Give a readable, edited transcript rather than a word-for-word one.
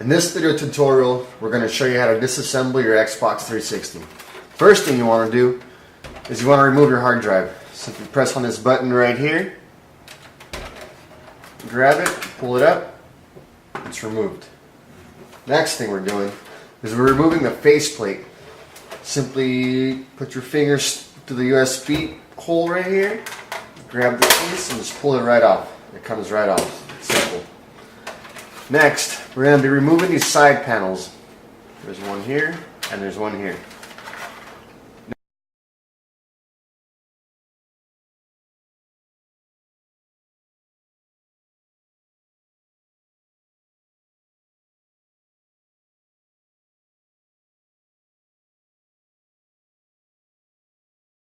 In this video tutorial, we're going to show you how to disassemble your Xbox 360. First thing you want to do is you want to remove your hard drive. Simply press on this button right here, grab it, pull it up, it's removed. Next thing we're doing is we're removing the faceplate. Simply put your fingers to the USB hole right here, grab the piece and just pull it right off. It comes right off. It's simple. Next, we're going to be removing these side panels. There's one here and there's one here.